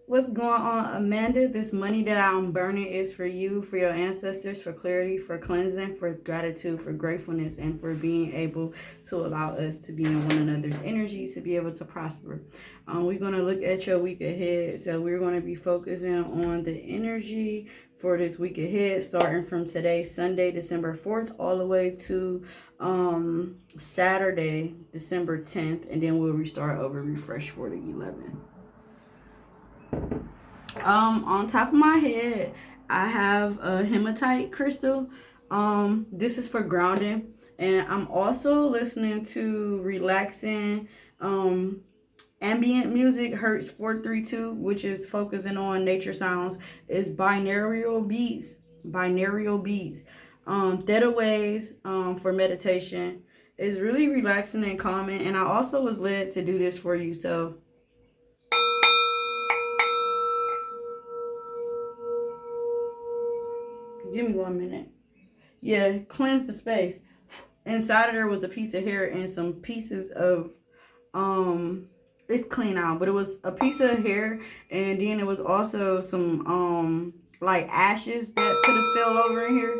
What's going on, Amanda? This money that I'm burning is for you, for your ancestors, for clarity, for cleansing, for gratitude, for gratefulness, and for being able to allow us to be in one another's energy to be able to prosper. We're going to look at your week ahead. So we're going to be focusing on the energy for this week ahead, starting from today, Sunday, December 4th, all the way to Saturday, December 10th, and then we'll restart over, refresh for the 11th. On top of my head, I have a hematite crystal. This is for grounding, and I'm also listening to relaxing ambient music. Hertz 432, which is focusing on nature sounds. Is binaural beats. Binaural beats. Theta waves for meditation. Is really relaxing and calming, and I also was led to do this for you. So give me 1 minute. Yeah, cleanse the space. Inside of there was a piece of hair and some pieces of it's clean out, but it was a piece of hair, and then it was also some like ashes that could have fell over in here.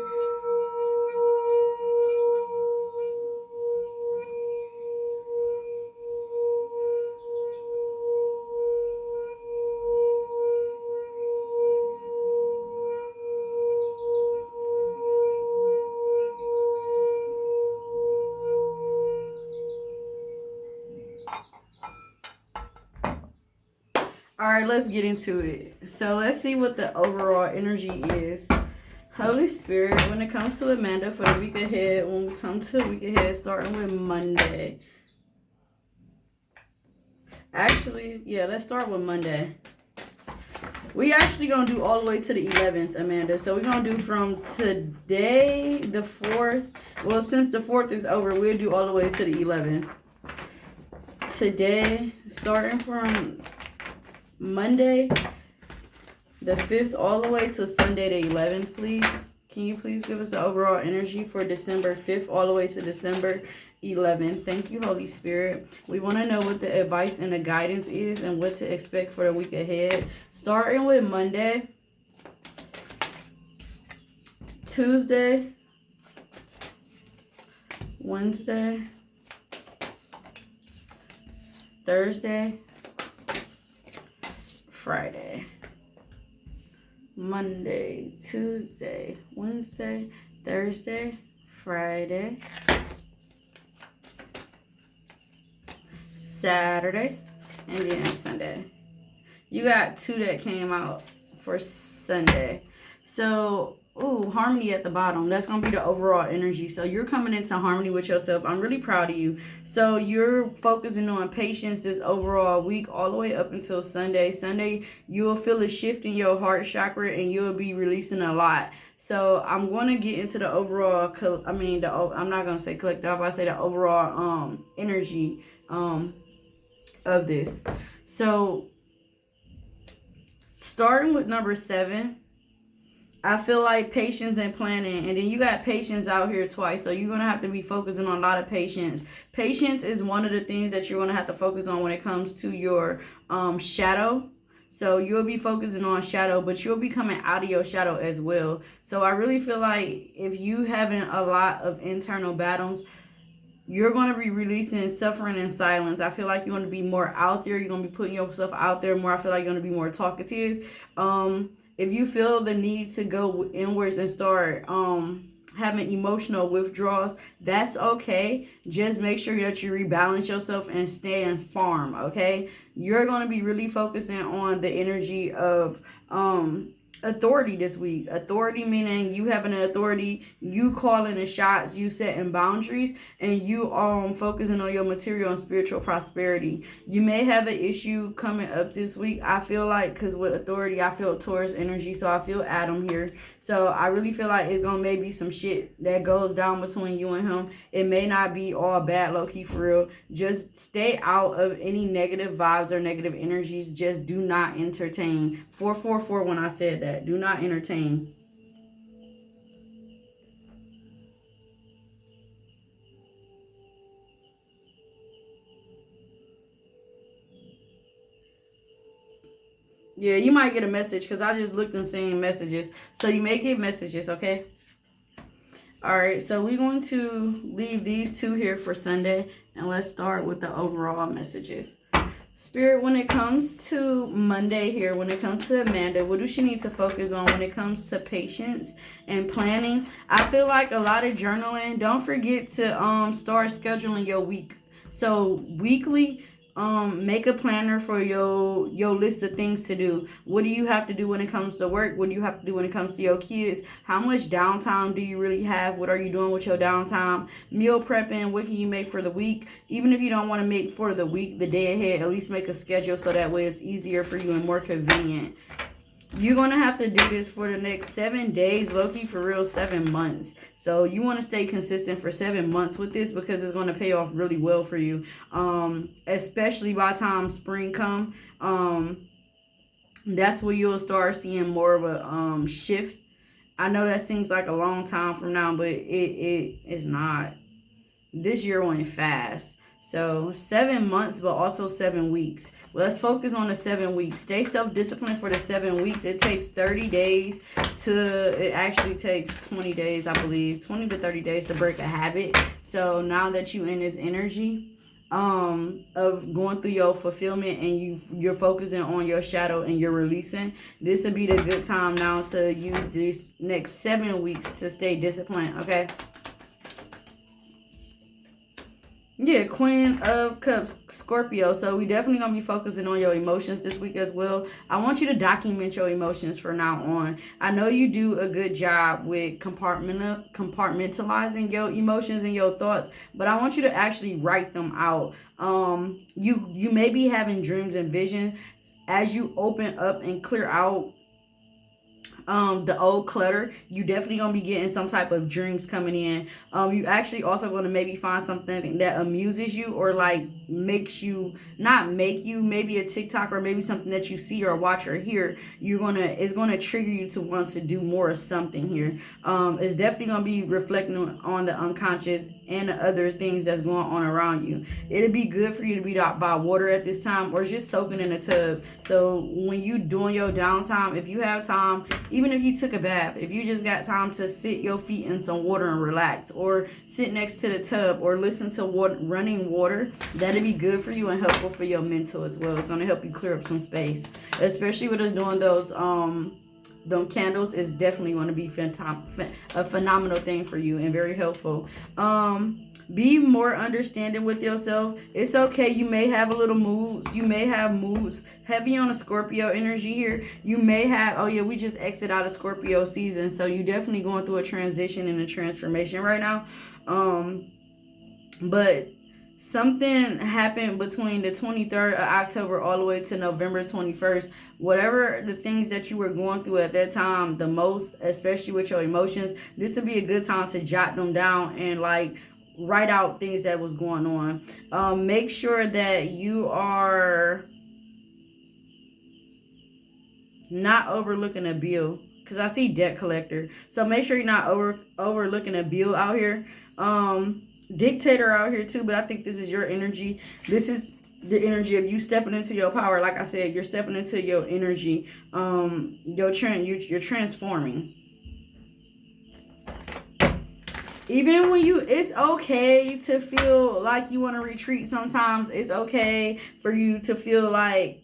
All right, let's get into it. So let's see what the overall energy is. Holy Spirit, when it comes to Amanda for the week ahead, when we come to the week ahead, starting with Monday. Actually, yeah, let's start with Monday. We actually gonna do all the way to the 11th, Amanda. So we're gonna do from today, the 4th. Well, since the 4th is over, we'll do all the way to the 11th. Today, starting from Monday, the 5th, all the way to Sunday, the 11th, please. Can you please give us the overall energy for December 5th, all the way to December 11th? Thank you, Holy Spirit. We want to know what the advice and the guidance is and what to expect for the week ahead. Starting with Monday, Tuesday, Wednesday, Thursday, Friday. Monday, Tuesday, Wednesday, Thursday, Friday, Saturday, and then Sunday. You got 2 that came out for Sunday. So, harmony at the bottom. That's going to be the overall energy. So you're coming into harmony with yourself. I'm really proud of you. So you're focusing on patience this overall week all the way up until Sunday. Sunday, you'll feel a shift in your heart chakra and you'll be releasing a lot. So I'm going to get into the overall, I'm not going to say collective, I say the overall energy of this. So starting with number 7, I feel like patience and planning. And then you got patience out here twice. So you're going to have to be focusing on a lot of patience. Patience is one of the things that you're going to have to focus on when it comes to your shadow. So you'll be focusing on shadow, but you'll be coming out of your shadow as well. So I really feel like if you having a lot of internal battles, you're going to be releasing suffering in silence. I feel like you're going to be more out there. You're going to be putting yourself out there more. I feel like you're going to be more talkative. If you feel the need to go inwards and start having emotional withdrawals, that's okay. Just make sure that you rebalance yourself and stay in farm, okay? You're going to be really focusing on the energy of authority this week. Authority meaning you having an authority, you calling the shots, you setting boundaries, and you focusing on your material and spiritual prosperity. You may have an issue coming up this week. I feel like, because with authority, I feel Taurus energy, so I feel Adam here. So I really feel like it's gonna maybe some shit that goes down between you and him. It may not be all bad, low key, for real. Just stay out of any negative vibes or negative energies. Just do not entertain. 444 when I said that. Do not entertain. Yeah, you might get a message because I just looked and seen messages. So you may get messages, okay? All right, so we're going to leave these two here for Sunday, and let's start with the overall messages. Spirit, when it comes to Monday here, when it comes to Amanda, what does she need to focus on when it comes to patience and planning? I feel like a lot of journaling. Don't forget to start scheduling your week. So weekly, make a planner for your list of things to do. What do you have to do when it comes to work? What do you have to do when it comes to your kids? How much downtime do you really have? What are you doing with your downtime? Meal prepping, what can you make for the week? Even if you don't want to make for the week, the day ahead, at least make a schedule so that way it's easier for you and more convenient. You're going to have to do this for the next 7 days, Loki, for real, 7 months. So you want to stay consistent for 7 months with this because it's going to pay off really well for you. Especially by the time spring come. That's where you'll start seeing more of a shift. I know that seems like a long time from now, but it is not. This year went fast. So 7 months, but also 7 weeks. Let's focus on the 7 weeks. Stay self-disciplined for the 7 weeks. It takes 30 days it actually takes 20 days, I believe. 20 to 30 days to break a habit. So now that you're in this energy of going through your fulfillment and you're focusing on your shadow and you're releasing, this would be the good time now to use these next 7 weeks to stay disciplined, okay? Yeah, Queen of Cups, Scorpio. So we definitely going to be focusing on your emotions this week as well. I want you to document your emotions from now on. I know you do a good job with compartmentalizing your emotions and your thoughts, but I want you to actually write them out. You may be having dreams and visions as you open up and clear out the old clutter. You definitely gonna be getting some type of dreams coming in. You actually also gonna maybe find something that amuses you or like makes you, not make you, maybe a TikTok or maybe something that you see or watch or hear. It's gonna trigger you to want to do more of something here. It's definitely gonna be reflecting on the unconscious and the other things that's going on around you. It'd be good for you to be out by water at this time or just soaking in a tub. So when you doing your downtime, if you have time, even if you took a bath, if you just got time to sit your feet in some water and relax, or sit next to the tub or listen to running water, that'd be good for you and helpful for your mental as well. It's going to help you clear up some space, especially with us doing those candles. Is definitely going to be a phenomenal thing for you and very helpful. Be more understanding with yourself. It's okay. You may have a little moods. You may have moods heavy on the Scorpio energy here. You may have, oh yeah, we just exit out of Scorpio season. So you definitely going through a transition and a transformation right now. But something happened between the 23rd of October all the way to November 21st. Whatever the things that you were going through at that time the most, especially with your emotions, this would be a good time to jot them down and like write out things that was going on. Make sure that you are not overlooking a bill, because I see debt collector. So make sure you're not overlooking a bill out here. Dictator out here too, but I think this is your energy. This is the energy of you stepping into your power. Like I said, you're stepping into your energy. You're transforming. Even when it's okay to feel like you want to retreat sometimes. It's okay for you to feel like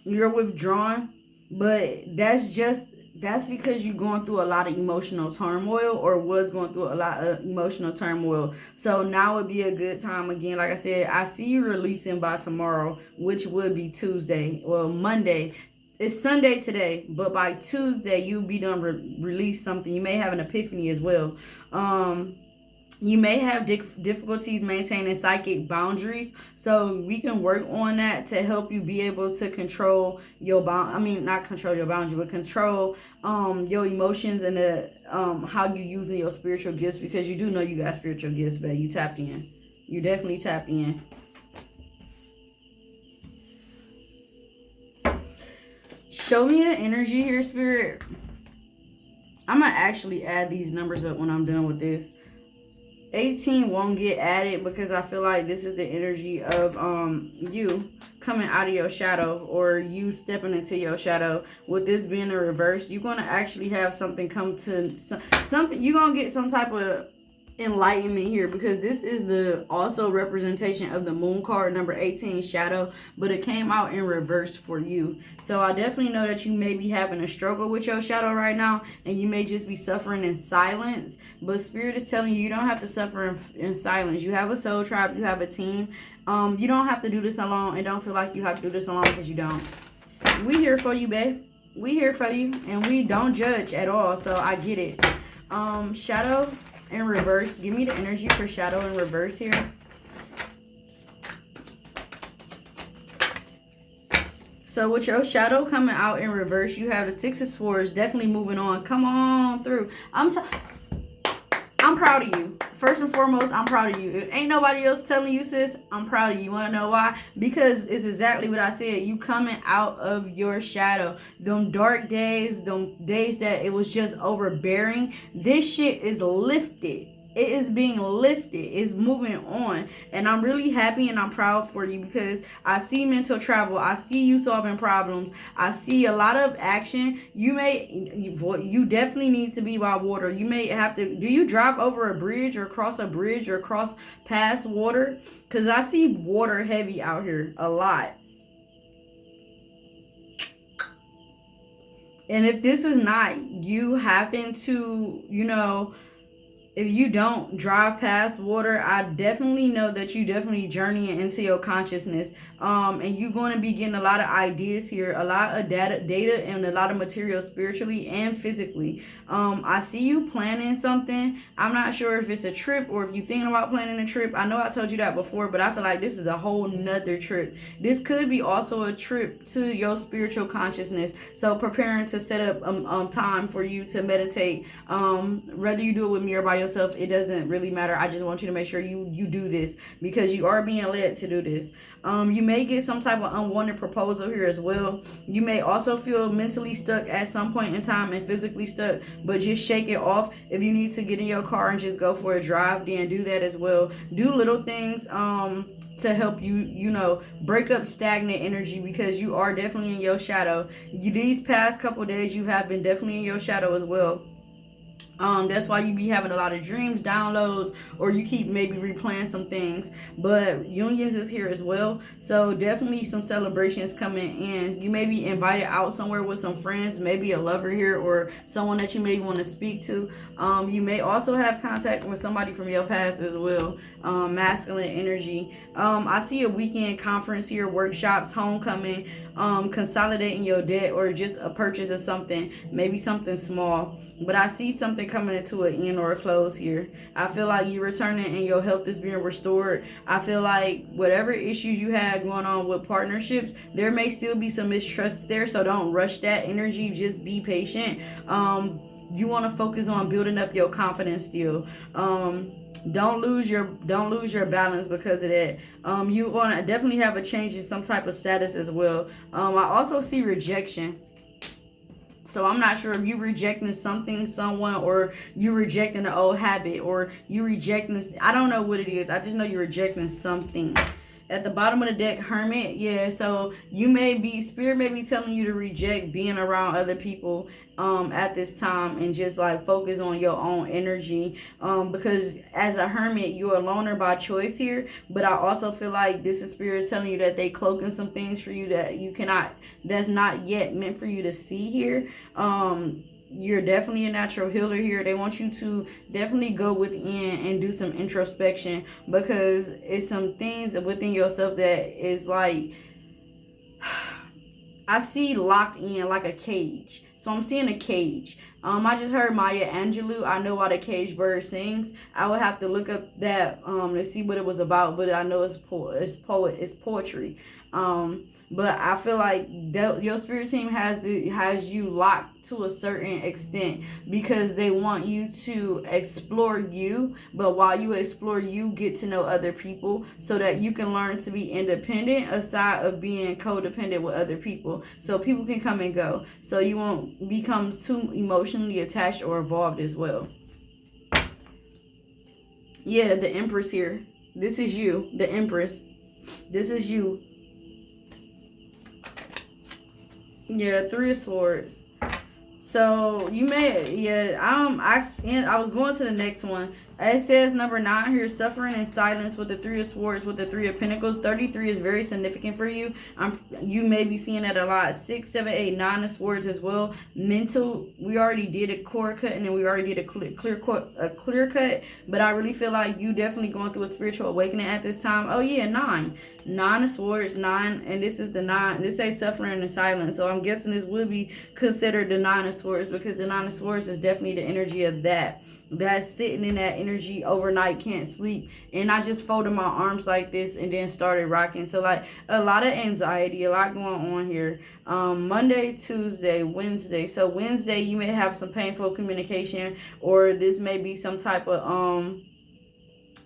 you're withdrawn, but that's because you're going through a lot of emotional turmoil, or was going through a lot of emotional turmoil. So now would be a good time again. Like I said, I see you releasing by tomorrow, which would be Tuesday. Well, Monday. It's Sunday today, but by Tuesday you'll be done release something. You may have an epiphany as well. You may have difficulties maintaining psychic boundaries, so we can work on that to help you be able to control your not control your boundary, but control your emotions and the how you using your spiritual gifts, because you do know you got spiritual gifts, but you tapped in. You definitely tapped in. Show me the energy here, Spirit. I'm going to actually add these numbers up when I'm done with this. 18 won't get added because I feel like this is the energy of you. coming out of your shadow, or you stepping into your shadow. With this being a reverse, you're going to actually have something come to something. You're going to get some type of enlightenment here, because this is the also representation of the moon card, number 18, shadow, but it came out in reverse for you. So I definitely know that you may be having a struggle with your shadow right now, and you may just be suffering in silence, but Spirit is telling you, you don't have to suffer in silence. You have a soul tribe, you have a team. You don't have to do this alone, and don't feel like you have to do this alone, because you don't. We here for you, babe. We here for you, and we don't judge at all, so I get it. Shadow in reverse. Give me the energy for shadow in reverse here. So with your shadow coming out in reverse, you have the Six of Swords, definitely moving on. Come on through. I'm proud of you. First and foremost, I'm proud of you. If ain't nobody else telling you, sis, I'm proud of you. You want to know why? Because it's exactly what I said. You coming out of your shadow. Them dark days, them days that it was just overbearing. This shit is lifted. It is being lifted. It's moving on. And I'm really happy and I'm proud for you, because I see mental travel. I see you solving problems. I see a lot of action. You definitely need to be by water. You may have to, do you drive over a bridge or cross a bridge or cross past water? Because I see water heavy out here a lot. And if this is not you happen to, if you don't drive past water, I definitely know that you definitely journeying into your consciousness. And you're going to be getting a lot of ideas here, a lot of data, and a lot of material spiritually and physically. I see you planning something. I'm not sure if it's a trip or if you're thinking about planning a trip. I know I told you that before, but I feel like this is a whole nother trip. This could be also a trip to your spiritual consciousness. So preparing to set up time for you to meditate. Whether you do it with me or by yourself, it doesn't really matter. I just want you to make sure you do this, because you are being led to do this. You may get some type of unwanted proposal here as well. You may also feel mentally stuck at some point in time and physically stuck, but just shake it off. If you need to get in your car and just go for a drive, then do that as well. Do little things to help you, break up stagnant energy, because you are definitely in your shadow. These past couple days, you have been definitely in your shadow as well. That's why you be having a lot of dreams, downloads, or you keep maybe replaying some things. But unions is here as well, so definitely some celebrations coming in. You may be invited out somewhere with some friends, maybe a lover here or someone that you may want to speak to. You may also have contact with somebody from your past as well. Masculine energy. I see a weekend conference here, workshops, homecoming, consolidating your debt, or just a purchase of something, maybe something small. But I see something coming into an end or a close here. I feel like you're returning and your health is being restored. I feel like whatever issues you had going on with partnerships, there may still be some mistrust there. So don't rush that energy. Just be patient. You want to focus on building up your confidence still. Don't lose your balance because of that. You want to definitely have a change in some type of status as well. I also see rejection. So I'm not sure if you rejecting something, someone, or you rejecting an old habit, or you rejecting this. I don't know what it is. I just know you're rejecting something. At the bottom of the deck, Hermit. Yeah, so Spirit may be telling you to reject being around other people at this time, and just like focus on your own energy, because as a hermit, you're a loner by choice here. But I also feel like this is Spirit telling you that they cloaking some things for you that's not yet meant for you to see here. You're definitely a natural healer here. They want you to definitely go within and do some introspection, because it's some things within yourself that is like, I see locked in like a cage. So I'm seeing a cage. I just heard Maya Angelou, I Know Why the Caged Bird Sings. I would have to look up that to see what it was about, but I know it's poetry. But I feel like your spirit team has you locked to a certain extent, because they want you to explore you. But while you explore you, get to know other people, so that you can learn to be independent aside of being codependent with other people. So people can come and go, so you won't become too emotionally attached or involved as well. Yeah, the Empress here. This is you, the Empress. This is you. Yeah, Three of Swords. So you may, yeah. I was going to the next one. It says number 9 here, suffering in silence with the Three of Swords, with the Three of Pentacles. 33 is very significant for you. You may be seeing that a lot. 6, 7, 8, 9 of Swords as well. Mental. We already did a core cut, and then we already did a clear cut. But I really feel like you definitely going through a spiritual awakening at this time. Oh yeah, 9. 9 of Swords, 9, and this is the 9. This says suffering in silence. So I'm guessing this would be considered the 9 of Swords, because the 9 of Swords is definitely the energy of that. That's sitting in that energy overnight, can't sleep. And I just folded my arms like this and then started rocking. So like a lot of anxiety, a lot going on here. Monday, Tuesday, Wednesday. So Wednesday you may have some painful communication, or this may be some type of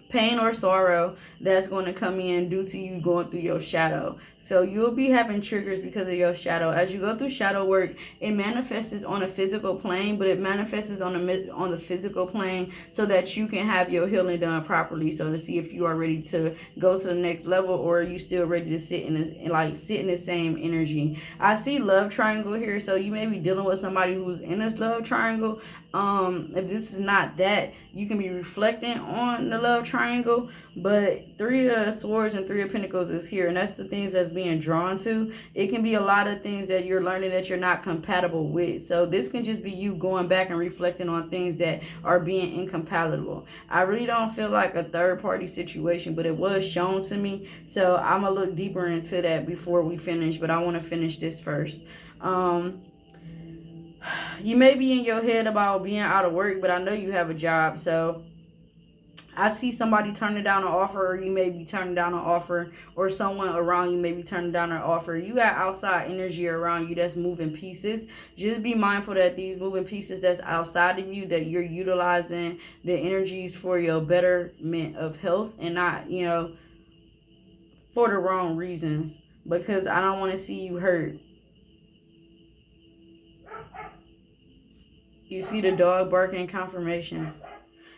pain or sorrow that's going to come in due to you going through your shadow. So you'll be having triggers because of your shadow. As you go through shadow work, it manifests on a physical plane, but it manifests on the physical plane so that you can have your healing done properly. So to see if you are ready to go to the next level, or are you still ready to sit in the same energy. I see love triangle here, so you may be dealing with somebody who's in this love triangle. If this is not that, you can be reflecting on the love triangle, but Three of Swords and Three of Pentacles is here, and that's the things that's being drawn to. It can be a lot of things that you're learning that you're not compatible with. So this can just be you going back and reflecting on things that are being incompatible. I really don't feel like a third party situation, but it was shown to me. So I'm gonna look deeper into that before we finish, but I want to finish this first. You may be in your head about being out of work, but I know you have a job. So I see somebody turning down an offer, or you may be turning down an offer, or someone around you may be turning down an offer. You got outside energy around you that's moving pieces. Just be mindful that these moving pieces that's outside of you, that you're utilizing the energies for your betterment of health, and not, for the wrong reasons, because I don't want to see you hurt. You see the dog barking confirmation.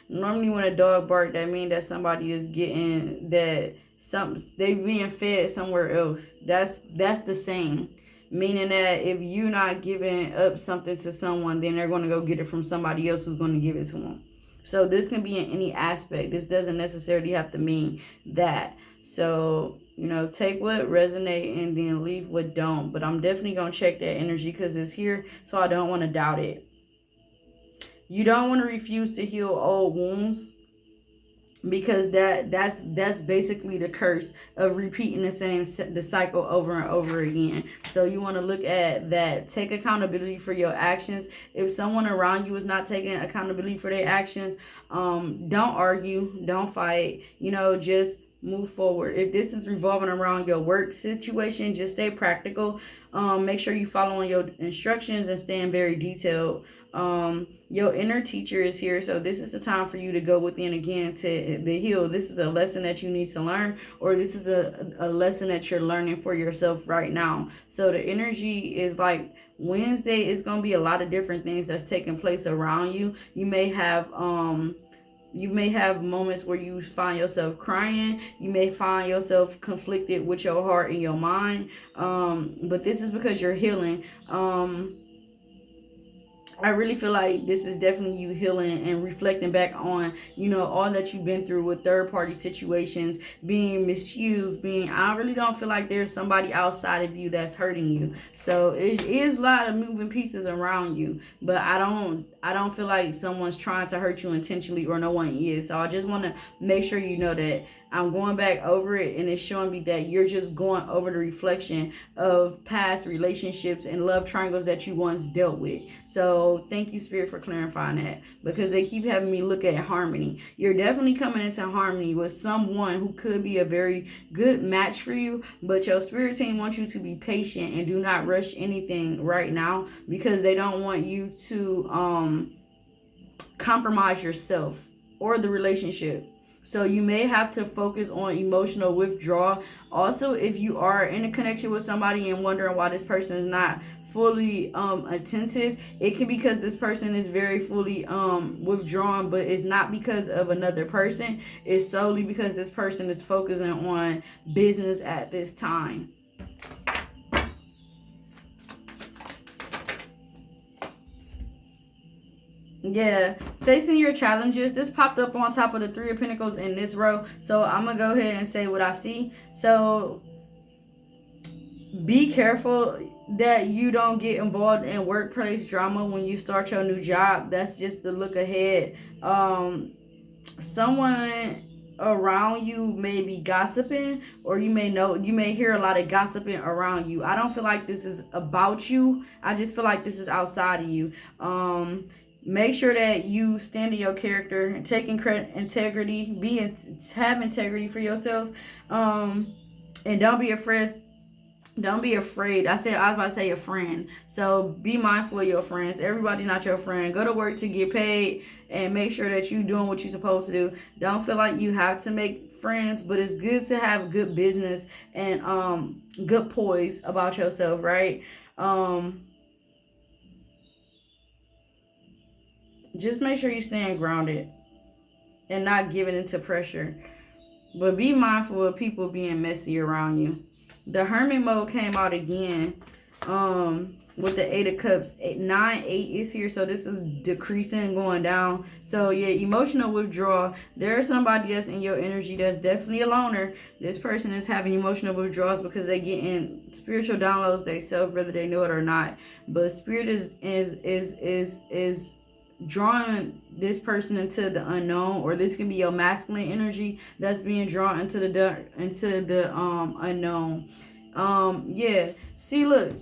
Normally when a dog bark, that means that somebody is getting that they being fed somewhere else. That's the same. Meaning that if you're not giving up something to someone, then they're going to go get it from somebody else who's going to give it to them. So this can be in any aspect. This doesn't necessarily have to mean that. So, take what resonate and then leave what don't. But I'm definitely going to check that energy because it's here, so I don't want to doubt it. You don't want to refuse to heal old wounds, because that's basically the curse of repeating the cycle over and over again. So you want to look at that. Take accountability for your actions. If someone around you is not taking accountability for their actions, don't argue, don't fight, just move forward. If this is revolving around your work situation, just stay practical. Make sure you following your instructions and staying very detailed. Your inner teacher is here, so this is the time for you to go within again to heal. This is a lesson that you need to learn, or this is a lesson that you're learning for yourself right now. So the energy is like Wednesday is going to be a lot of different things that's taking place around you. You may have moments where you find yourself crying. You may find yourself conflicted with your heart and your mind. But this is because you're healing. I really feel like this is definitely you healing and reflecting back on, all that you've been through with third party situations, being misused, I really don't feel like there's somebody outside of you that's hurting you. So it is a lot of moving pieces around you, but I don't feel like someone's trying to hurt you intentionally, or no one is. So I just want to make sure you know that I'm going back over it, and it's showing me that you're just going over the reflection of past relationships and love triangles that you once dealt with. So thank you, Spirit, for clarifying that, because they keep having me look at harmony. You're definitely coming into harmony with someone who could be a very good match for you, but your spirit team wants you to be patient and do not rush anything right now, because they don't want you to compromise yourself or the relationship. So you may have to focus on emotional withdrawal. Also, if you are in a connection with somebody and wondering why this person is not fully attentive, it can be because this person is very fully withdrawn, but it's not because of another person. It's solely because this person is focusing on business at this time. Yeah, facing your challenges. This popped up on top of the Three of Pentacles in this row. So I'm going to go ahead and say what I see. So be careful that you don't get involved in workplace drama when you start your new job. That's just to look ahead. Someone around you may be gossiping, or you may hear a lot of gossiping around you. I don't feel like this is about you. I just feel like this is outside of you. Make sure that you stand in your character and take integrity. Have integrity for yourself. And don't be afraid. Don't be afraid. I was about to say a friend. So be mindful of your friends. Everybody's not your friend. Go to work to get paid and make sure that you're doing what you're supposed to do. Don't feel like you have to make friends, but it's good to have good business and good poise about yourself, right? Just make sure you staying grounded and not giving into pressure. But be mindful of people being messy around you. The Hermit mode came out again with the Eight of Cups. 9, 8 is here, so this is decreasing, going down. So yeah, emotional withdrawal. There's somebody that's in your energy that's definitely a loner. This person is having emotional withdrawals because they get in spiritual downloads themselves, whether they know it or not. But spirit is drawing this person into the unknown, or this can be your masculine energy that's being drawn into the unknown. Yeah, see, look,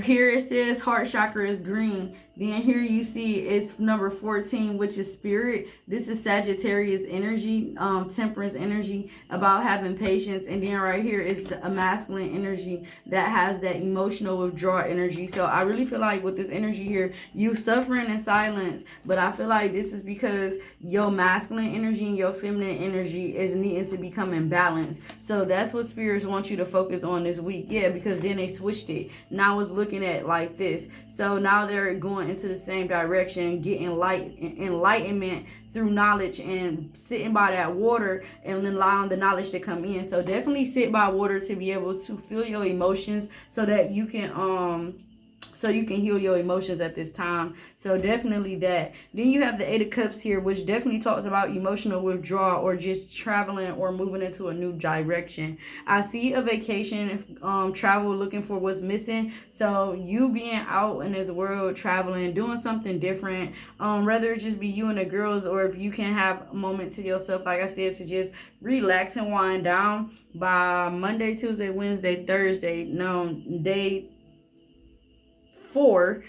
here it says heart chakra is green. Then here you see it's number 14, which is spirit. This is Sagittarius energy, temperance energy, about having patience. And then right here is a masculine energy that has that emotional withdrawal energy. So I really feel like with this energy here, you suffering in silence. But I feel like this is because your masculine energy and your feminine energy is needing to become in balance. So that's what spirits want you to focus on this week. Yeah, because then they switched it. Now it's looking at like this. So now they're going into the same direction, getting enlightenment through knowledge and sitting by that water and allowing the knowledge to come in. So definitely sit by water to be able to feel your emotions so that you can heal your emotions at this time. So definitely that. Then you have the Eight of Cups here, which definitely talks about emotional withdrawal or just traveling or moving into a new direction. I see a vacation, travel, looking for what's missing. So you being out in this world, traveling, doing something different, whether it just be you and the girls, or if you can have a moment to yourself, like I said, to just relax and wind down by Monday, Tuesday, Wednesday, Thursday. No, day 4,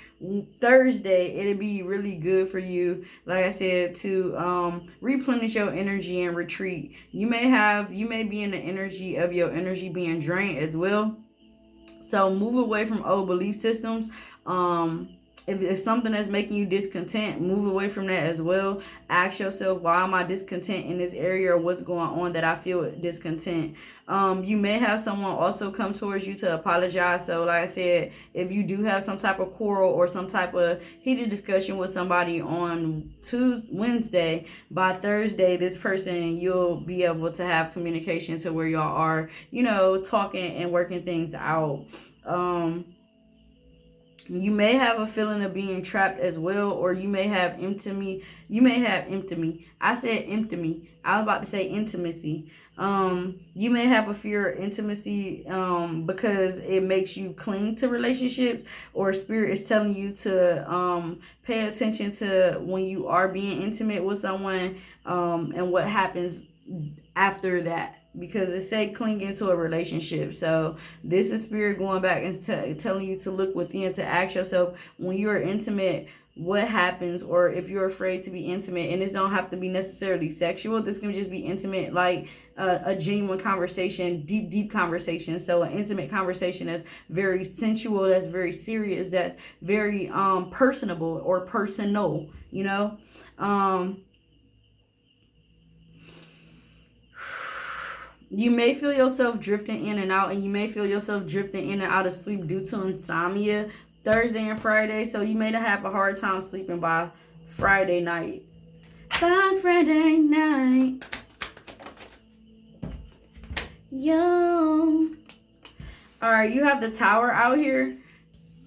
Thursday, it'll be really good for you, like I said, to replenish your energy and retreat. You may be in the energy of your energy being drained as well. So move away from old belief systems. If it's something that's making you discontent, move away from that as well. Ask yourself, why am I discontent in this area, or what's going on that I feel discontent? You may have someone also come towards you to apologize. So like I said, if you do have some type of quarrel or some type of heated discussion with somebody on Wednesday, by Thursday, this person, you'll be able to have communication to where y'all are, talking and working things out. You may have a feeling of being trapped as well, or you may have intimacy. I said intimacy. I was about to say intimacy. You may have a fear of intimacy because it makes you cling to relationships, or spirit is telling you to pay attention to when you are being intimate with someone, and what happens after that, because it say cling into a relationship. So this is spirit going back and telling you to look within, to ask yourself, when you're intimate, what happens, or if you're afraid to be intimate. And this don't have to be necessarily sexual. This can just be intimate, like a genuine conversation, deep conversation. So an intimate conversation that's very sensual, that's very serious, that's very personable or personal, You may feel yourself drifting in and out, and you may feel yourself drifting in and out of sleep due to insomnia Thursday and Friday. So you may have a hard time sleeping by Friday night. By Friday night. Yo. All right, you have the Tower out here.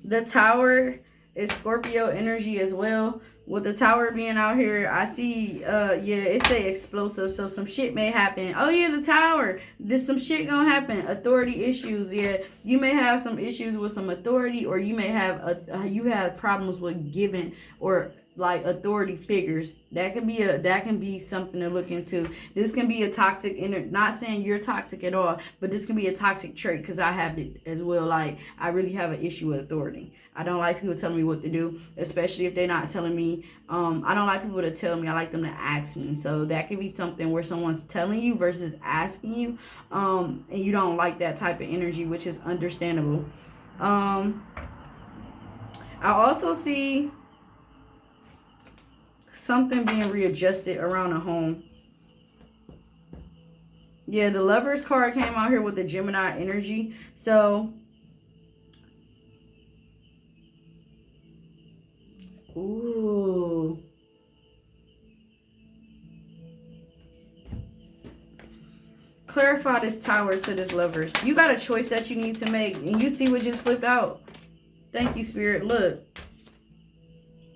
The Tower It's Scorpio energy as well. With the Tower being out here, I see, yeah, it say explosive, so some shit may happen. Oh yeah, the Tower, there's some shit gonna happen. Authority issues, yeah, you may have some issues with some authority, or you may have you have problems with giving or like authority figures. That can be something to look into. This can be a toxic not saying you're toxic at all, but this can be a toxic trait, because I have it as well. Like, I really have an issue with authority. I don't like people telling me what to do, especially if they're not telling me. I don't like people to tell me. I like them to ask me. So that could be something where someone's telling you versus asking you, and you don't like that type of energy, which is understandable. I also see something being readjusted around a home. Yeah, the Lovers card came out here with the Gemini energy. So, ooh. Clarify this Tower to this Lovers. You got a choice that you need to make, and you see what just flipped out. Thank you, Spirit. Look.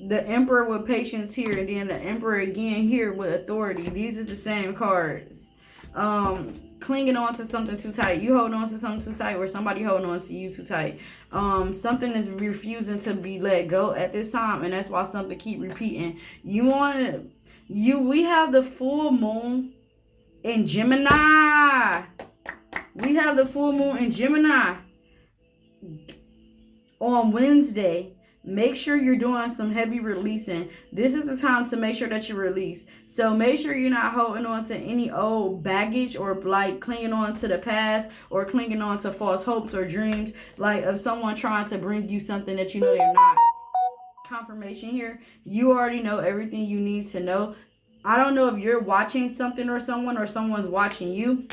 The Emperor with patience here, and then the Emperor again here with authority. These is the same cards. Clinging on to something too tight. You holding on to something too tight, or somebody holding on to you too tight. Something is refusing to be let go at this time, and that's why something keep repeating. We have the full moon in Gemini. We have the full moon in Gemini on Wednesday. Make sure you're doing some heavy releasing. This is the time to make sure that you release. So make sure you're not holding on to any old baggage, or like clinging on to the past, or clinging on to false hopes or dreams, like of someone trying to bring you something that you know they're not. Confirmation here. You already know everything you need to know. I don't know if you're watching something or someone's watching you.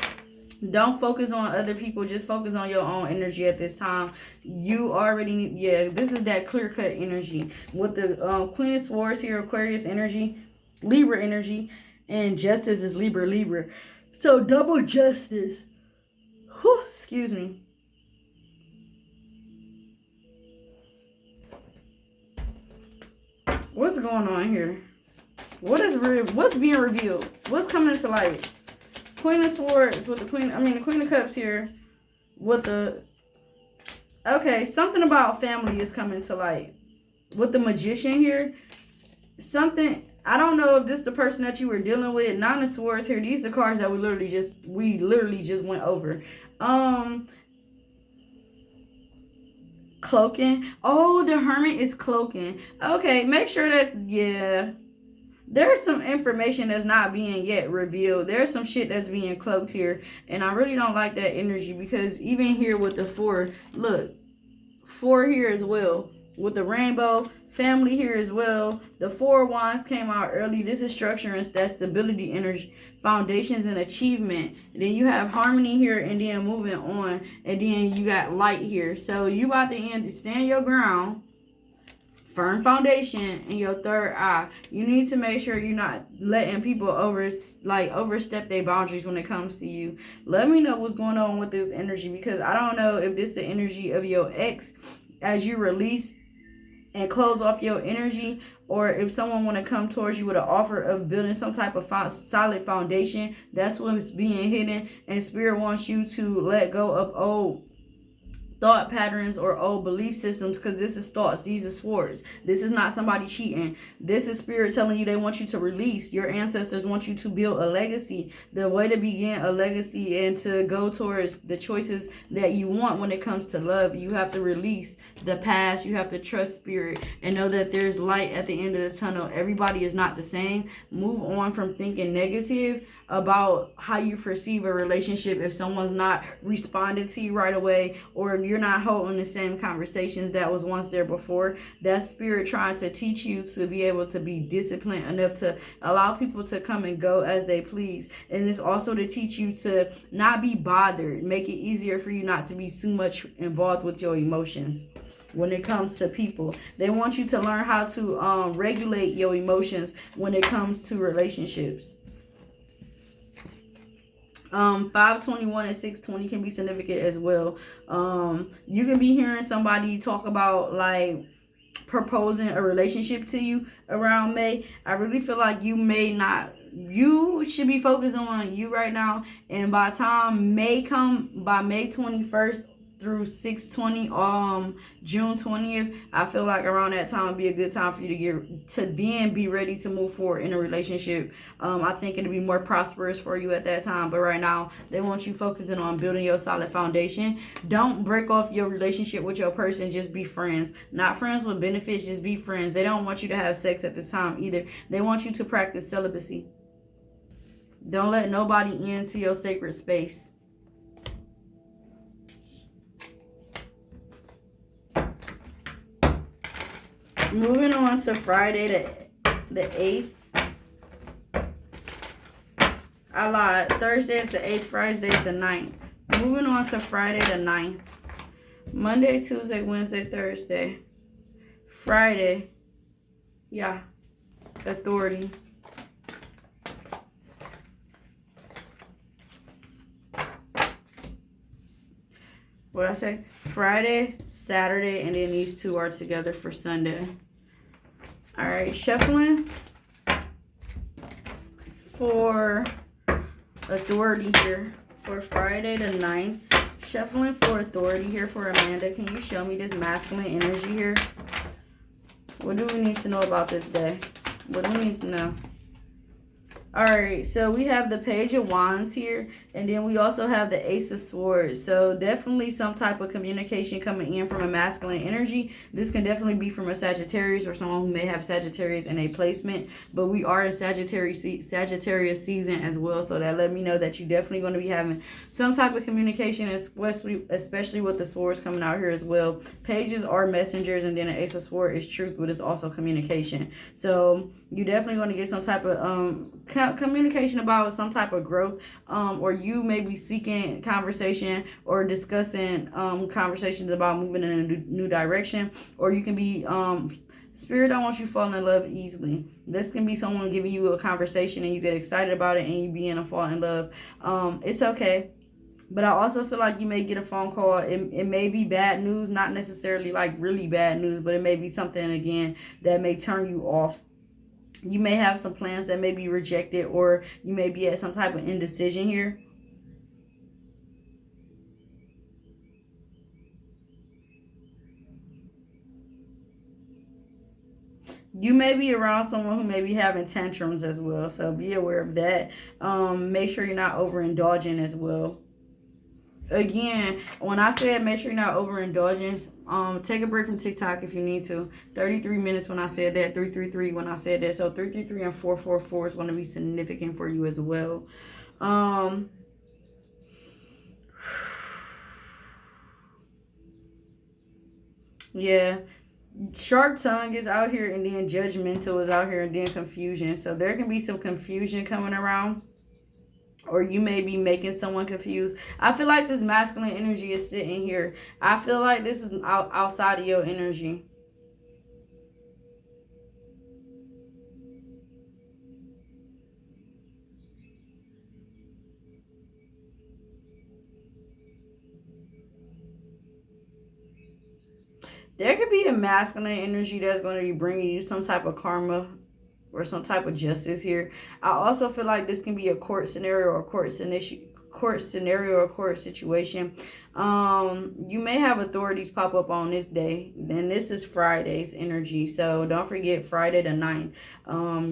Don't focus on other people. Just focus on your own energy at this time. You already, yeah, this is that clear-cut energy. With the Queen of Swords here, Aquarius energy, Libra energy, and Justice is Libra. So double justice. Whew, excuse me. What's going on here? What's being revealed? What's coming to light? Queen of Swords with the the Queen of Cups here with the, okay, something about family is coming to light. With the Magician here, something, I don't know if this is the person that you were dealing with. Nine of Swords here, these are the cards that we literally just went over. Cloaking. Oh, the Hermit is cloaking. Okay, make sure that, yeah, there's some information that's not being yet revealed. There's some shit that's being cloaked here. And I really don't like that energy, because even here with the 4, look, 4 here as well. With the rainbow, family here as well. The 4 of Wands came out early. This is structure and that stability energy, foundations and achievement. And then you have harmony here, and then moving on. And then you got light here. So you about to stand your ground. Firm foundation in your third eye. You need to make sure you're not letting people overstep their boundaries when it comes to you. Let me know what's going on with this energy, because I don't know if this is the energy of your ex as you release and close off your energy, or if someone want to come towards you with an offer of building some type of solid foundation. That's what's being hidden, and Spirit wants you to let go of old thought patterns or old belief systems, because this is thoughts. These are swords. This is not somebody cheating. This is Spirit telling you they want you to release. Your ancestors want you to build a legacy. The way to begin a legacy and to go towards the choices that you want when it comes to love, you have to release the past. You have to trust Spirit and know that there's light at the end of the tunnel. Everybody is not the same. Move on from thinking negative about how you perceive a relationship if someone's not responding to you right away, or if you're not holding the same conversations that was once there before. That's Spirit trying to teach you to be able to be disciplined enough to allow people to come and go as they please. And it's also to teach you to not be bothered, make it easier for you not to be too much involved with your emotions. When it comes to people, they want you to learn how to regulate your emotions when it comes to relationships. 521 and 620 can be significant as well. You can be hearing somebody talk about like proposing a relationship to you around May. I really feel like you should be focusing on you right now, and by the time May come, by May 21st through 6/20, June 20th, I feel like around that time would be a good time for you to then be ready to move forward in a relationship. I think it'll be more prosperous for you at that time, but right now they want you focusing on building your solid foundation. Don't break off your relationship with your person. Just be friends, not friends with benefits. Just be friends. They don't want you to have sex at this time either. They want you to practice celibacy. Don't let nobody into your sacred space. Moving on to Friday the 8th. I lied. Thursday is the 8th. Friday is the 9th. Moving on to Friday the 9th. Monday, Tuesday, Wednesday, Thursday. Friday. Yeah. Authority. What I say? Friday, Saturday, and then these two are together for Sunday. All right, shuffling for authority here for Friday the 9th. Shuffling for authority here for Amanda. Can you show me this masculine energy here? What do we need to know about this day? What do we need to know? All right, so we have the Page of Wands here, and then we also have the Ace of Swords. So definitely some type of communication coming in from a masculine energy. This can definitely be from a Sagittarius or someone who may have Sagittarius in a placement, but we are in Sagittarius season as well, so that let me know that you're definitely going to be having some type of communication, especially with the swords coming out here as well. Pages are messengers, and then the Ace of Swords is truth, but it's also communication. So you're definitely going to get some type of communication about some type of growth, or you may be seeking conversation or discussing conversations about moving in a new direction, or you can be Spirit don't want you falling in love easily. This can be someone giving you a conversation and you get excited about it and you begin to fall in love. It's okay. But I also feel like you may get a phone call. It may be bad news, not necessarily like really bad news, but it may be something, again, that may turn you off. You may have some plans that may be rejected, or you may be at some type of indecision here. You may be around someone who may be having tantrums as well, so be aware of that. Make sure you're not overindulging as well. Again, when I said make sure you're not overindulging, take a break from TikTok if you need to. 33 minutes when I said that, 333 when I said that. So 333 and 444 is going to be significant for you as well. Yeah. Sharp tongue is out here, and then judgmental is out here, and then confusion. So there can be some confusion coming around, or you may be making someone confused. I feel like this masculine energy is sitting here. I feel like this is outside of your energy. There could be a masculine energy that's going to be bringing you some type of karma or some type of justice here. I also feel like this can be a court scenario or court situation. You may have authorities pop up on this day, and this is Friday's energy, so don't forget Friday the 9th.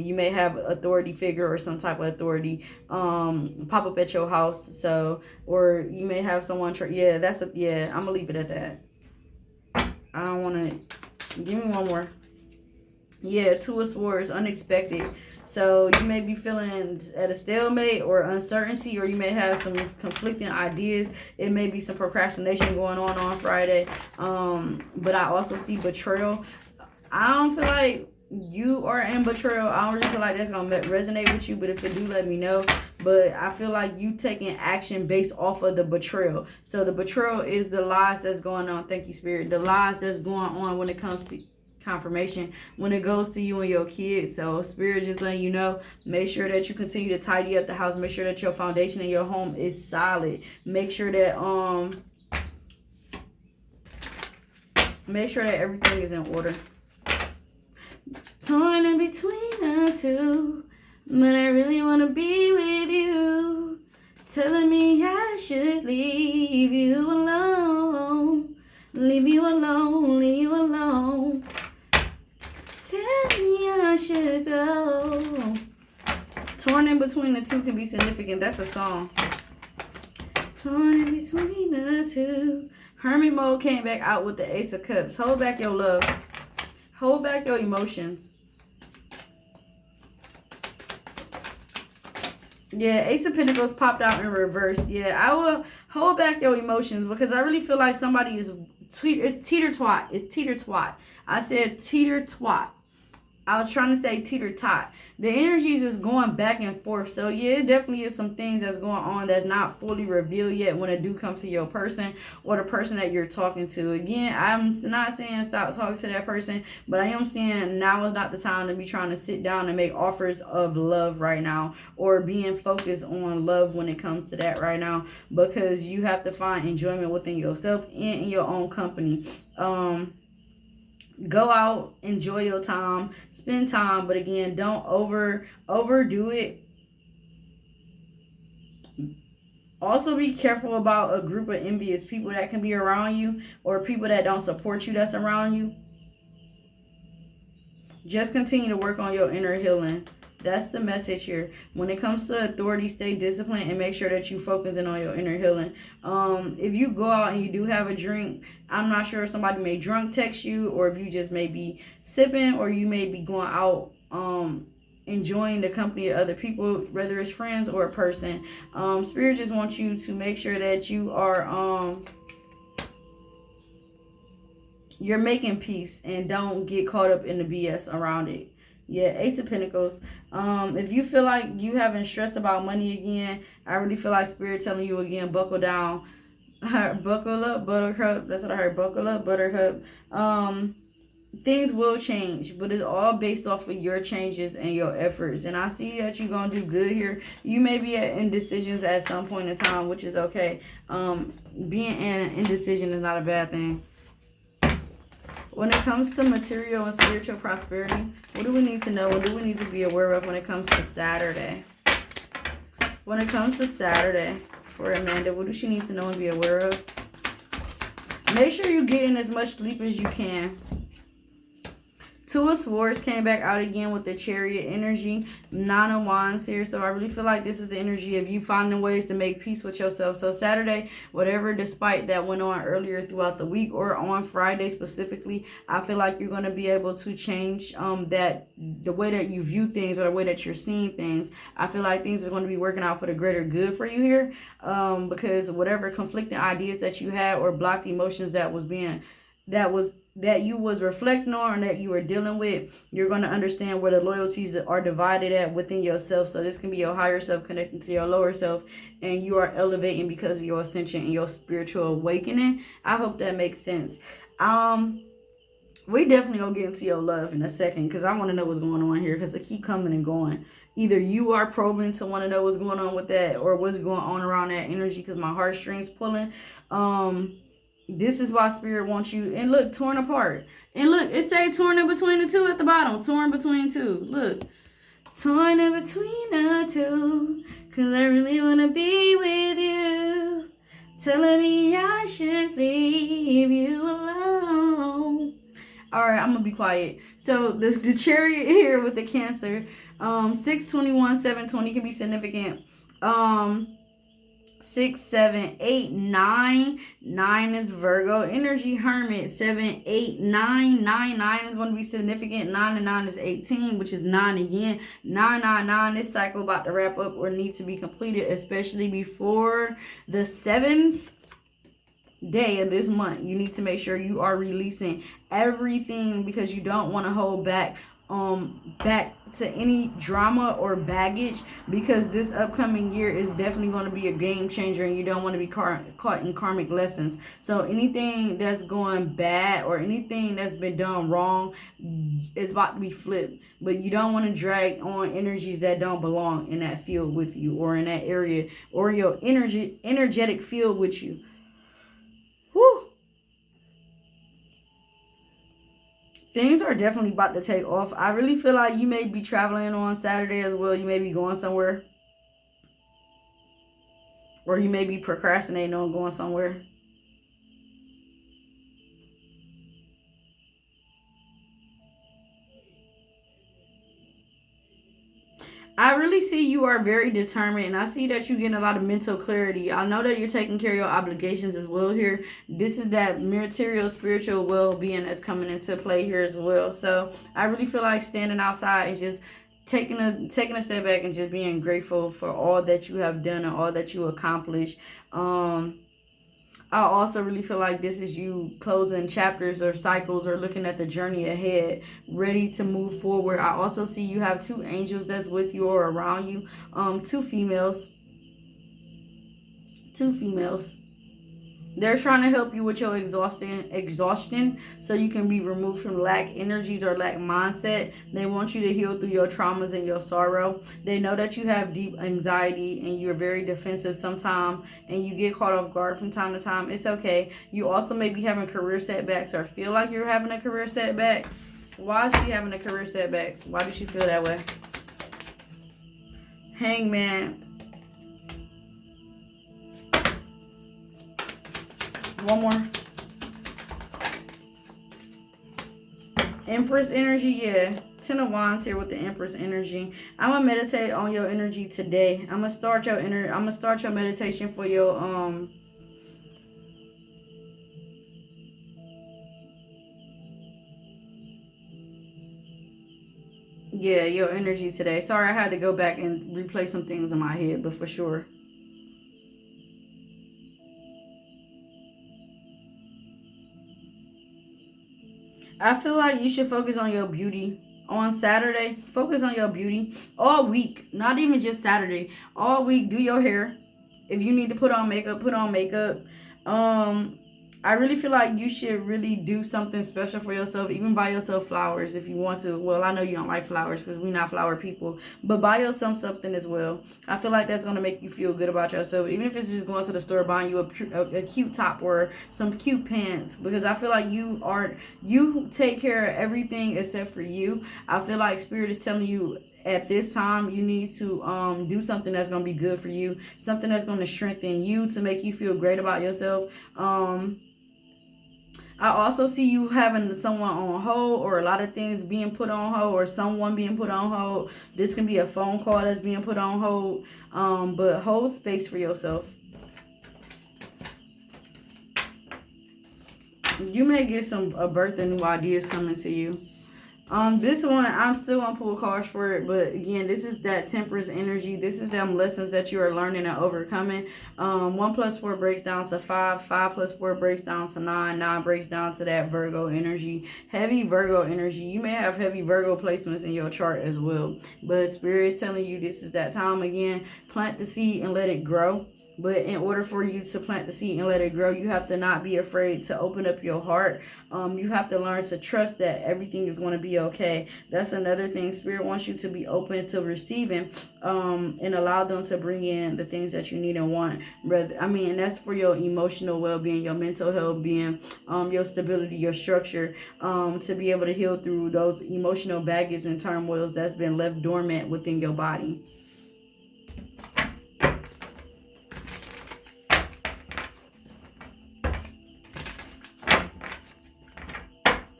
You may have authority figure or some type of authority pop up at your house, so, or you may have someone I'm gonna leave it at that. I don't want to. Give me one more. Yeah, Two of Swords, unexpected. So you may be feeling at a stalemate or uncertainty, or you may have some conflicting ideas. It may be some procrastination going on Friday. But I also see betrayal. I don't feel like you are in betrayal. I don't really feel like that's going to resonate with you, but if it do, let me know. But I feel like you taking action based off of the betrayal. So the betrayal is the lies that's going on. Thank you, Spirit. The lies that's going on when it comes to confirmation, when it goes to you and your kids. So Spirit just letting you know, make sure that you continue to tidy up the house. Make sure that your foundation in your home is solid. Make sure that everything is in order. Torn in between the two, but I really want to be with you. Telling me I should leave you alone. Leave you alone, leave you alone. Tell me I should go. Torn in between the two can be significant. That's a song. Torn in between the two. Hermit mode came back out with the Ace of Cups. Hold back your love. Hold back your emotions. Yeah, Ace of Pentacles popped out in reverse. Yeah, I will hold back your emotions because I really feel like somebody is it's teeter-twat. It's teeter-twat. I said teeter-twat. I was trying to say teeter-tot. The energies is going back and forth. So, yeah, it definitely is some things that's going on that's not fully revealed yet when it do come to your person or the person that you're talking to. Again, I'm not saying stop talking to that person, but I am saying now is not the time to be trying to sit down and make offers of love right now or being focused on love when it comes to that right now, because you have to find enjoyment within yourself and in your own company. Go out, enjoy your time, spend time, but again, don't overdo it. Also be careful about a group of envious people that can be around you or people that don't support you that's around you. Just continue to work on your inner healing. That's the message here. When it comes to authority, stay disciplined and make sure that you focus in on your inner healing. If you go out and you do have a drink, I'm not sure if somebody may drunk text you or if you just may be sipping or you may be going out enjoying the company of other people, whether it's friends or a person. Spirit just wants you to make sure that you are you're making peace and don't get caught up in the BS around it. Yeah, Ace of Pentacles. If you feel like you having stress about money again, I really feel like Spirit telling you again, buckle down. Buckle up, buttercup. That's what I heard. Buckle up, buttercup. Things will change, but it's all based off of your changes and your efforts. And I see that you're going to do good here. You may be at indecisions at some point in time, which is okay. Being in indecision is not a bad thing. When it comes to material and spiritual prosperity, what do we need to know? What do we need to be aware of when it comes to Saturday? When it comes to Saturday for Amanda, what does she need to know and be aware of? Make sure you're getting as much sleep as you can. Two of Swords came back out again with the Chariot energy. Nine of Wands here. So I really feel like this is the energy of you finding ways to make peace with yourself. So Saturday, whatever despite that went on earlier throughout the week or on Friday specifically, I feel like you're going to be able to change that the way that you view things or the way that you're seeing things. I feel like things are going to be working out for the greater good for you here. Because whatever conflicting ideas that you had or blocked emotions that you was reflecting on and that you were dealing with, you're going to understand where the loyalties are divided at within yourself. So this can be your higher self connecting to your lower self, and you are elevating because of your ascension and your spiritual awakening. I hope that makes sense. We definitely gonna get into your love in a second because I want to know what's going on here because it keep coming and going. Either you are probing to want to know what's going on with that or what's going on around that energy because my heartstrings pulling. This is why Spirit wants you. And look, torn apart. And look, it say torn in between the two at the bottom. Torn between two. Look. Torn in between the two. Because I really want to be with you. Telling me I should leave you alone. Alright, I'm going to be quiet. So, the Chariot here with the Cancer. 6, 21, 7, 20 can be significant. 6, 7, 8, 9. 9 is Virgo energy. Hermit. 7, 8, 9. 9 is going to be significant. 9 and 9 is 18, which is 9 again. 9. This cycle about to wrap up or need to be completed, especially before the 7th day of this month. You need to make sure you are releasing everything because you don't want to hold back to any drama or baggage, because this upcoming year is definitely going to be a game changer and you don't want to be caught in karmic lessons. So anything that's going bad or anything that's been done wrong is about to be flipped, but you don't want to drag on energies that don't belong in that field with you or in that area or your energetic field with you. Whew. Things are definitely about to take off. I really feel like you may be traveling on Saturday as well. You may be going somewhere. Or you may be procrastinating on going somewhere. I really see you are very determined, and I see that you're getting a lot of mental clarity. I know that you're taking care of your obligations as well here. This is that material, spiritual well-being that's coming into play here as well. So I really feel like standing outside and just taking a step back and just being grateful for all that you have done and all that you accomplished. I also really feel like this is you closing chapters or cycles or looking at the journey ahead, ready to move forward. I also see you have two angels that's with you or around you, two females. They're trying to help you with your exhaustion so you can be removed from lack energies or lack mindset. They want you to heal through your traumas and your sorrow. They know that you have deep anxiety and you're very defensive sometimes and you get caught off guard from time to time. It's okay. You also may be having career setbacks or feel like you're having a career setback. Why is she having a career setback? Why does she feel that way? Hangman. One more. Empress energy, yeah. 10 of Wands here with the Empress energy. I'm gonna meditate on your energy today. I'm gonna start your meditation for your yeah, your energy today. Sorry, I had to go back and replay some things in my head, but for sure. I feel like you should focus on your beauty. On Saturday, focus on your beauty. All week, not even just Saturday. All week, do your hair. If you need to put on makeup, put on makeup. I really feel like you should really do something special for yourself. Even buy yourself flowers if you want to. Well, I know you don't like flowers because we're not flower people. But buy yourself something as well. I feel like that's going to make you feel good about yourself. Even if it's just going to the store buying you a cute top or some cute pants. Because I feel like you take care of everything except for you. I feel like Spirit is telling you at this time you need to do something that's going to be good for you. Something that's going to strengthen you to make you feel great about yourself. I also see you having someone on hold or a lot of things being put on hold or someone being put on hold. This can be a phone call that's being put on hold. But hold space for yourself. You may get a birth of new ideas coming to you. This one, I'm still going to pull cards for it, but again, this is that Temperance energy. This is them lessons that you are learning and overcoming. 1 + 4 breaks down to 5. 5 + 4 breaks down to 9. 9 breaks down to that Virgo energy. Heavy Virgo energy. You may have heavy Virgo placements in your chart as well, but Spirit is telling you this is that time again. Plant the seed and let it grow. But in order for you to plant the seed and let it grow, you have to not be afraid to open up your heart. You have to learn to trust that everything is going to be okay. That's another thing. Spirit wants you to be open to receiving and allow them to bring in the things that you need and want. And that's for your emotional well-being, your mental health being, your stability, your structure, to be able to heal through those emotional baggage and turmoils that's been left dormant within your body.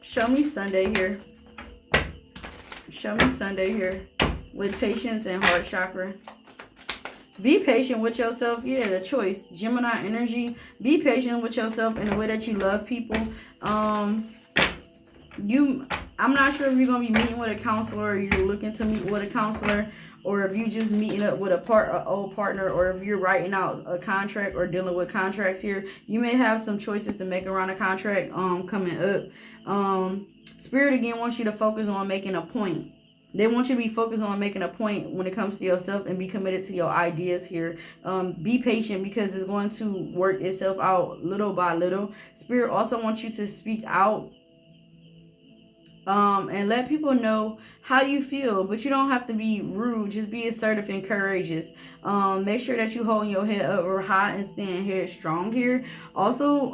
Show me Sunday here. Show me Sunday here with patience and heart chakra. Be patient with yourself. Yeah, the choice. Gemini energy. Be patient with yourself in the way that you love people. I'm not sure if you're going to be meeting with a counselor or you're looking to meet with a counselor, or if you just meeting up with an old partner, or if you're writing out a contract or dealing with contracts here. You may have some choices to make around a contract coming up. Spirit again wants you to focus on making a point. They want you to be focused on making a point when it comes to yourself and be committed to your ideas here. Be patient because it's going to work itself out little by little. Spirit also wants you to speak out and let people know how you feel, but you don't have to be rude. Just be assertive and courageous. Make sure that you hold your head up or high and stand headstrong here. Also,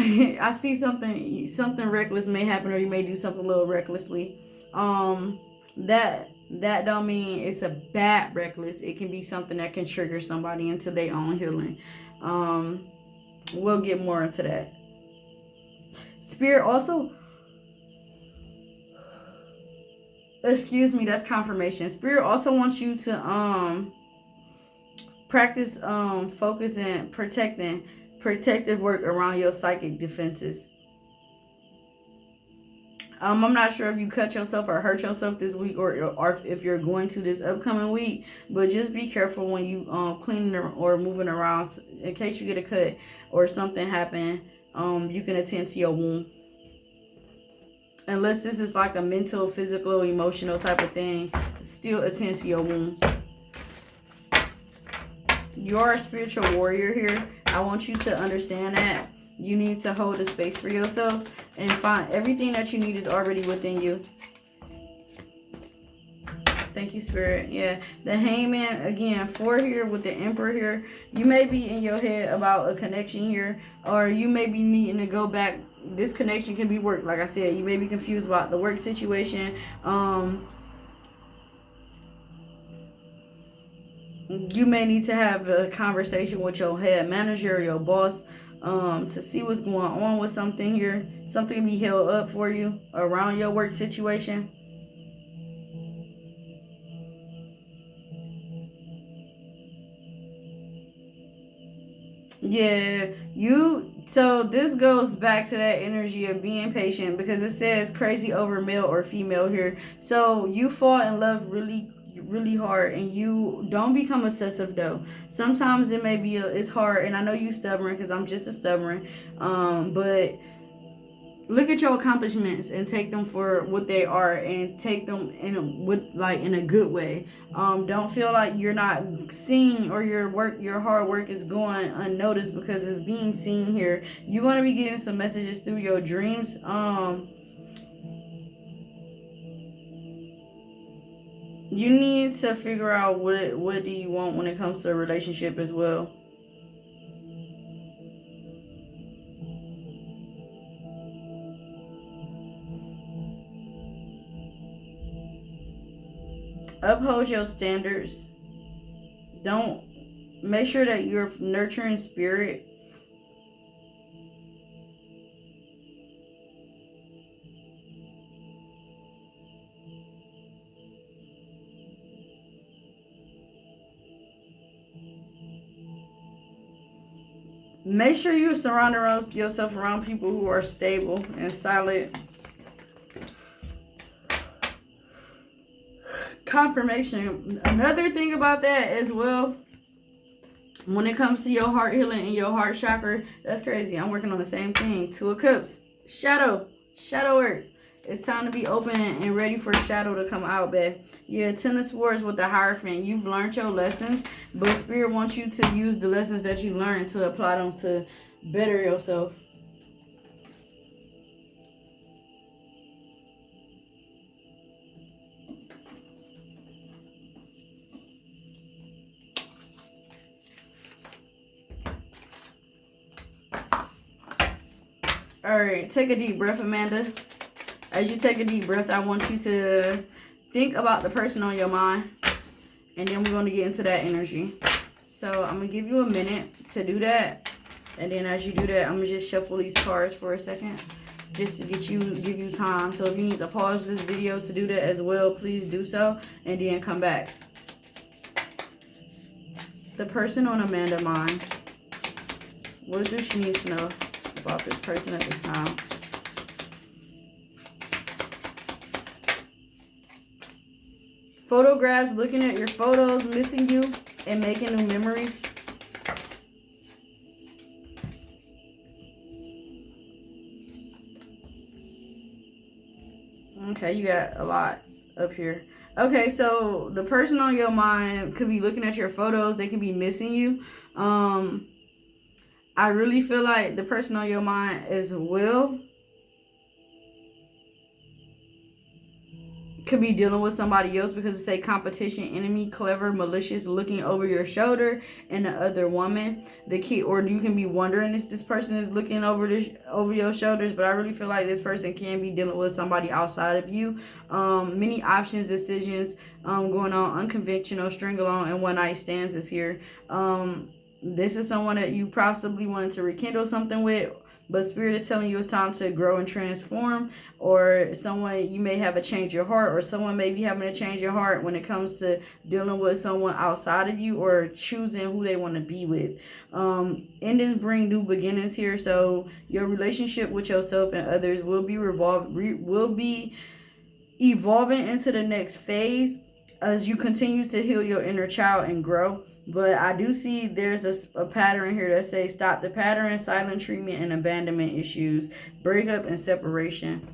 I see something reckless may happen, or you may do something a little recklessly. That don't mean it's a bad reckless. It can be something that can trigger somebody into their own healing. We'll get more into that. Spirit also, excuse me, that's confirmation. Spirit also wants you to practice focus and protective work around your psychic defenses. I'm not sure if you cut yourself or hurt yourself this week, or if you're going to this upcoming week, but just be careful when you cleaning or moving around, in case you get a cut or something happen. You can attend to your wound, unless this is like a mental, physical, emotional type of thing. Still attend to your wounds. You're a spiritual warrior here. I want you to understand that. You need to hold a space for yourself and find everything that you need is already within you. Thank you, Spirit. Yeah, the Hangman, again, 4 here with the Emperor here. You may be in your head about a connection here, or you may be needing to go back. This connection can be work, like I said. You may be confused about the work situation. You may need to have a conversation with your head manager or your boss to see what's going on with something here. Something can be held up for you around your work situation. Yeah, so this goes back to that energy of being patient, because it says crazy over male or female here. So you fall in love really hard, and you don't become obsessive though. Sometimes it may be it's hard, and I know you stubborn, because I'm just as stubborn, but look at your accomplishments and take them for what they are, and take them in a good way. Don't feel like you're not seen, or your hard work is going unnoticed, because it's being seen here. You're going to be getting some messages through your dreams. You need to figure out what do you want when it comes to a relationship as well. Uphold your standards. Don't make sure that you're nurturing spirit. Make sure you surround yourself around people who are stable and solid. Confirmation. Another thing about that as well, when it comes to your heart healing and your heart chakra, that's crazy. I'm working on the same thing. 2 of Cups. Shadow work. It's time to be open and ready for shadow to come out, babe. Yeah, 10 of Swords with the Hierophant. You've learned your lessons, but Spirit wants you to use the lessons that you learned to apply them to better yourself. Alright, take a deep breath, Amanda. As you take a deep breath, I want you to think about the person on your mind, and then we're going to get into that energy. So I'm going to give you a minute to do that, and then as you do that, I'm going to just shuffle these cards for a second, just to give you time. So if you need to pause this video to do that as well, please do so, and then come back. The person on Amanda's mind. What do she need to know about this person at this time? Photographs, looking at your photos, missing you, and making new memories. Okay, you got a lot up here. Okay, so the person on your mind could be looking at your photos. They could be missing you. I really feel like the person on your mind is Will. could be dealing with somebody else, because it's a competition, enemy, clever, malicious, looking over your shoulder, and the other woman. The key, or you can be wondering if this person is looking over your shoulders, but I really feel like this person can be dealing with somebody outside of you. Many options, decisions going on, unconventional, string along, and one night stands is here. This is someone that you possibly wanted to rekindle something with, but Spirit is telling you it's time to grow and transform. Or someone, you may have a change your heart, or someone may be having to change your heart when it comes to dealing with someone outside of you, or choosing who they want to be with. Endings bring new beginnings here, so your relationship with yourself and others will be evolving into the next phase as you continue to heal your inner child and grow. But I do see there's a pattern here that says stop the pattern, silent treatment, and abandonment issues, breakup and separation.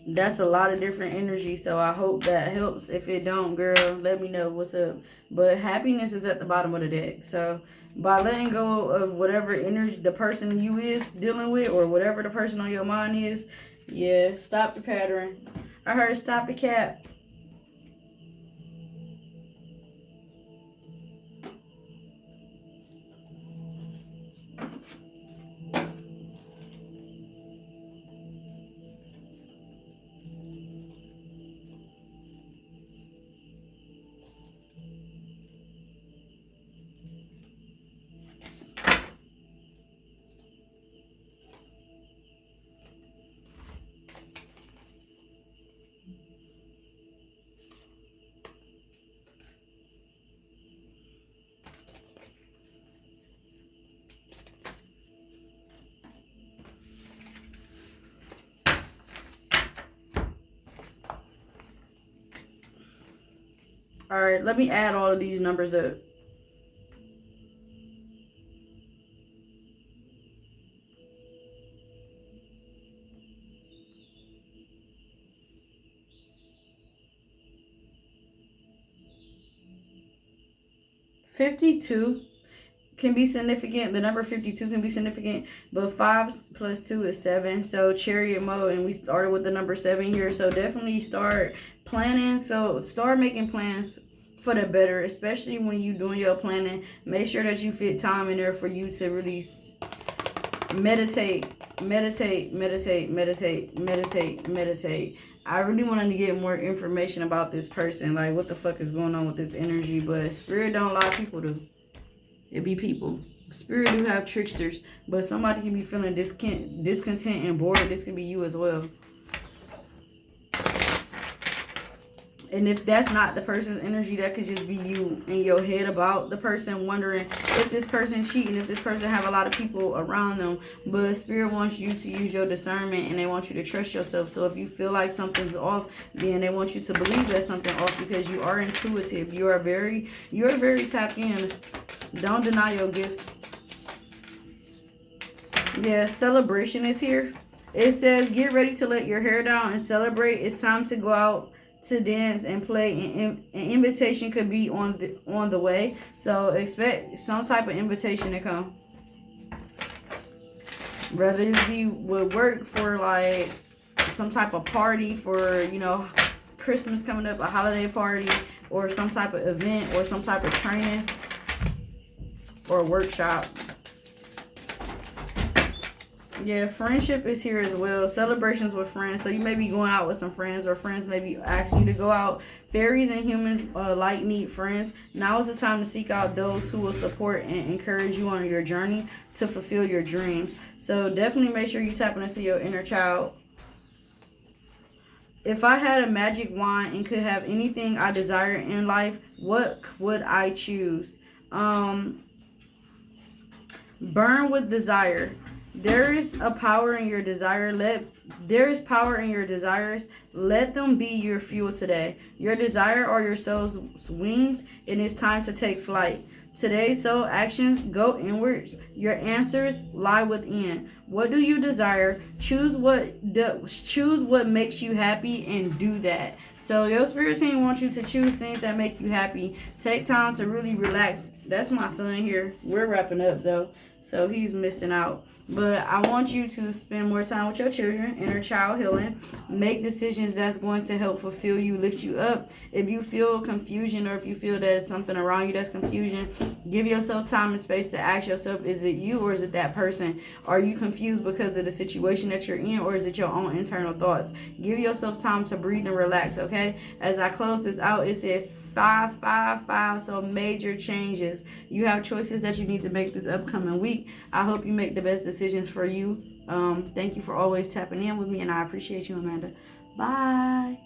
That's a lot of different energy, so I hope that helps. If it don't, girl, let me know what's up. But happiness is at the bottom of the deck. So by letting go of whatever energy the person you is dealing with, or whatever the person on your mind is, yeah, stop the pattern. I heard stop the cap. All right, let me add all of these numbers up. $52 can be significant. The number 52 can be significant, but 5 plus 2 is 7. So chariot mode, and we started with the number 7 here. So definitely start planning. So start making plans for the better, especially when you're doing your planning. Make sure that you fit time in there for you to really meditate. I really wanted to get more information about this person, like what the fuck is going on with this energy, but Spirit don't allow people to. It be people. Spirit do have tricksters, but somebody can be feeling discontent and bored. This could be you as well. And if that's not the person's energy, that could just be you in your head about the person, wondering if this person cheating, if this person have a lot of people around them. But Spirit wants you to use your discernment, and they want you to trust yourself. So if you feel like something's off, then they want you to believe that something off, because you are intuitive. You're very tapped in. Don't deny your gifts. Yeah, celebration is here. It says get ready to let your hair down and celebrate. It's time to go out to dance and play. An invitation could be on the way, so expect some type of invitation to come. Whether it would work for like some type of party for, you know, Christmas coming up, a holiday party, or some type of event, or some type of training or a workshop. Yeah, friendship is here as well. Celebrations with friends. So you may be going out with some friends, or friends may be asking you to go out. Fairies and humans alike need friends. Now is the time to seek out those who will support and encourage you on your journey to fulfill your dreams. So definitely make sure you tapping into your inner child. If I had a magic wand and could have anything I desire in life, what would I choose? Burn with desire. There is a power in your desire. There is power in your desires. Let them be your fuel today. Your desire are your soul's wings, and it's time to take flight. Today's soul actions go inwards. Your answers lie within. What do you desire? Choose what makes you happy and do that. So your spirit team wants you to choose things that make you happy. Take time to really relax. That's my son here. We're wrapping up though, so he's missing out. But I want you to spend more time with your children, inner child healing. Make decisions that's going to help fulfill you, lift you up. If you feel confusion, or if you feel that it's something around you that's confusion, give yourself time and space to ask yourself, is it you or is it that person? Are you confused because of the situation that you're in, or is it your own internal thoughts? Give yourself time to breathe and relax, okay? As I close this out, it said 555, so major changes. You have choices that you need to make this upcoming week. I hope you make the best decisions for you. Thank you for always tapping in with me, and I appreciate you, Amanda. Bye.